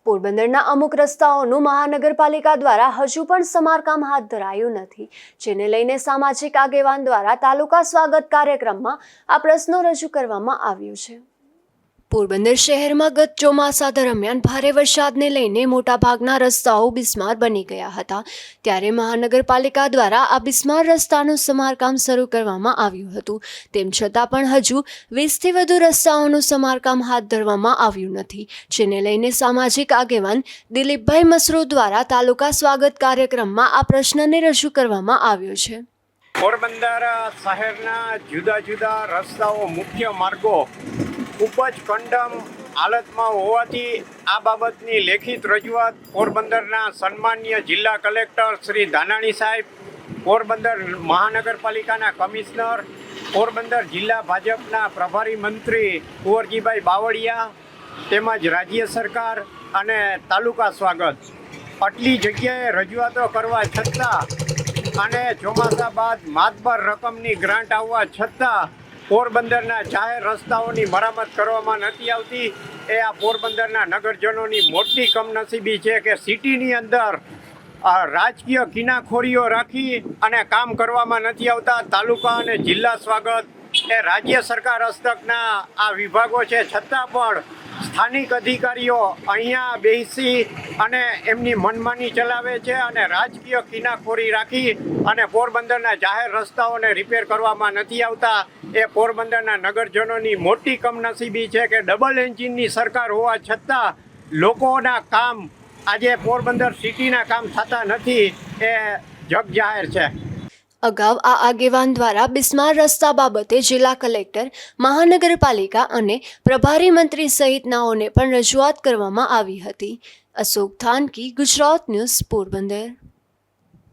પોરબંદરના અમુક રસ્તાઓનું મહાનગરપાલિકા દ્વારા હજુ પણ સમારકામ હાથ ધરાયું નથી, જેને લઈને સામાજિક આગેવાન દ્વારા તાલુકા સ્વાગત કાર્યક્રમમાં આ પ્રશ્નો રજૂ કરવામાં આવ્યો છે। પોરબંદર શહેરમાં ગત ચોમાસા દરમિયાન ભારે વરસાદને લઈને મોટાભાગના રસ્તાઓ બિસ્માર બની ગયા હતા, ત્યારે મહાનગરપાલિકા દ્વારા આ બિસ્માર રસ્તાનું સમારકામ શરૂ કરવામાં આવ્યું હતું। તેમ છતાં પણ હજુ 20થી વધુ રસ્તાઓનું સમારકામ હાથ ધરવામાં આવ્યું નથી, જેને લઈને સામાજિક આગેવાન દિલીપભાઈ મસરૂ દ્વારા તાલુકા સ્વાગત કાર્યક્રમમાં આ પ્રશ્નને રજૂ કરવામાં આવ્યો છે। પોરબંદર શહેરના જુદા જુદા રસ્તાઓ મુખ્ય માર્ગો ખૂબ જ કંડમ હાલતમાં હોવાથી આ બાબતની લેખિત રજૂઆત પોરબંદરના સન્માનીય જિલ્લા કલેક્ટર શ્રી ધાનાણી સાહેબ, પોરબંદર મહાનગરપાલિકાના કમિશનર, પોરબંદર જિલ્લા ભાજપના પ્રભારી મંત્રી કુંવરજીભાઈ બાવળિયા તેમજ રાજ્ય સરકાર અને તાલુકા સ્વાગત આટલી જગ્યાએ રજૂઆતો કરવા છતાં અને ચોમાસા બાદ માતબર રકમની ગ્રાન્ટ આવવા છતાં પોરબંદરના જાહેર રસ્તાઓની મરામત કરવામાં નથી આવતી। એ આ પોરબંદરના નગરજનોની મોટી કમનસીબી છે કે સિટીની અંદર રાજકીય કિનાખોરીઓ રાખી અને કામ કરવામાં નથી આવતા। તાલુકા અને જિલ્લા સ્વાગત એ રાજ્ય સરકાર હસ્તકના આ વિભાગો છે, છતાં પણ સ્થાનિક અધિકારીઓ અહીંયા બેસી અને એમની મનમાની ચલાવે છે અને રાજકીય કિનાખોરી રાખી અને પોરબંદરના જાહેર રસ્તાઓને રિપેર કરવામાં નથી આવતા। એ પોરબંદરના નગરજનોની મોટી કમનસીબી છે કે ડબલ એન્જિનની સરકાર હોવા છતાં લોકોના કામ આજે પોરબંદર સિટીના કામ થતા નથી, એ જગ જાહેર છે। અગાઉ આ આગેવાન દ્વારા બિસ્માર રસ્તા બાબતે જિલ્લા કલેક્ટર, મહાનગરપાલિકા અને પ્રભારી મંત્રી સહિતનાઓને પણ રજૂઆત કરવામાં આવી હતી। અશોક થાનકી, ગુજરાત ન્યૂઝ, પોરબંદર।